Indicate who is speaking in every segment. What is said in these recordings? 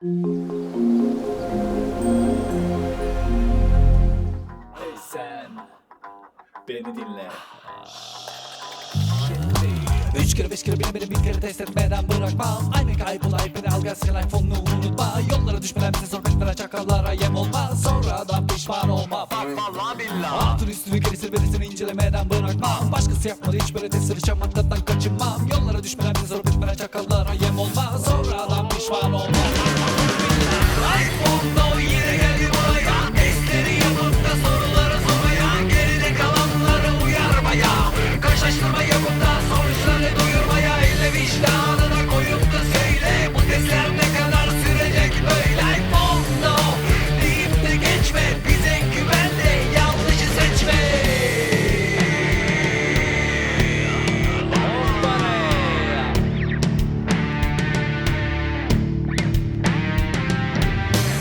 Speaker 1: Hey sen, beni dinle. Üç kere beş kere beni bir kere test etmeden bırakmam. Aynı kaybolayıp beni al gelsin iPhone'unu unutma. Yollara düşmeden bize zor etmeden çakallara yem olma. Sonradan pişman olma.
Speaker 2: Vallahi billahi.
Speaker 1: Altın üstünü gerisi verisini incelemeden bırakmam. Başkası yapmadı hiç böyle tesiri şamattan kaçınmam. Yollara düşmeden bize zor etmeden çakallara yem olma. Sonradan pişman olma. iPhone'da yine geldi buraya. Testleri yapıp da soruları sormaya. Geride kalanları uyarmaya. Karşılaştırma yapıp da sonuçları duyurmaya. Elle vicdanına koyup da söyle. Bu testler ne kadar sürecek böyle. iPhone'da deyip de geçme. Bize güvenle yanlışı seçme.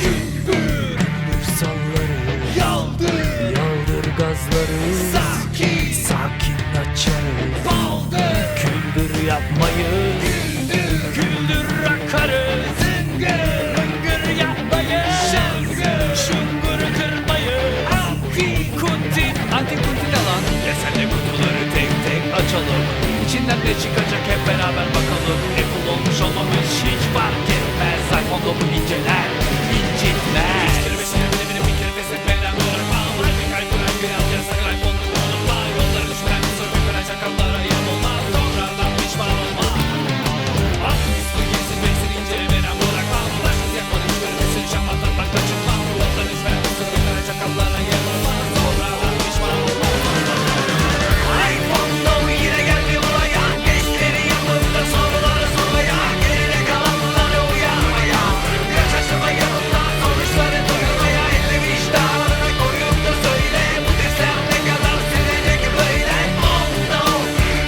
Speaker 1: Gümbür
Speaker 3: Salları,
Speaker 1: yaldır
Speaker 3: yaldır gazları,
Speaker 1: sakin
Speaker 3: sakin açarız.
Speaker 1: baldır
Speaker 3: Küldür yapmayız,
Speaker 1: güldür
Speaker 3: akarız.
Speaker 1: zıngır
Speaker 3: Hıngır yapmayız,
Speaker 1: şıngır
Speaker 3: şungur kırmayız.
Speaker 1: Antin kuntin alan.
Speaker 3: Ya senle kutuları tek tek açalım. İçinden ne çıkacak hep beraber bakalım. Apple olmuş olmamış hiç fark etmez. iPhone'da bu inceler, incitmez.
Speaker 1: Üç kere beş kere bile bile bir kere test etmeden bırakma. Hadi kaybolan bir al gel sakın iPhone'unu unutma. Yollara düşmeden bir soru bekleyen çakallara yem olma. Sonradan pişman olma. Altın üstü gerisi beysini incelemeden bırakma. Başkası yapmadı hiç böyle tesiri şamattan kaçınma. Yollara düşmeden bir soru bekleyen çakallara yem olma. Sonradan pişman olma. iPhone'da yine geldi buraya. Testleri yapıp da soruları sormaya. Geride kalanları uyarmaya. Karşılaştırma yapıp da sonuçları duyurmaya. Elle vicdanına koyup da söyle. Bu testler ne kadar sürecek böyle. iPhone'da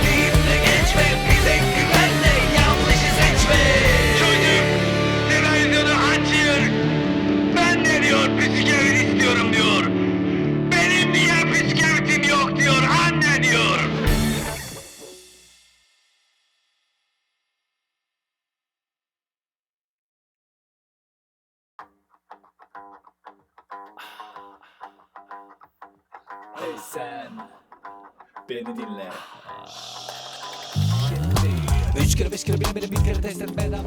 Speaker 1: deyip de geçme. Bize güvenle yanlışı seçme.
Speaker 2: Çocuk televizyonu açıyor. Ben de diyor bisküvit istiyorum diyor. Benim niye bisküvitim yok diyor anne diyor.
Speaker 1: Hey sen, beni dinle. Üç kere beş kere bile bir kere test etmeden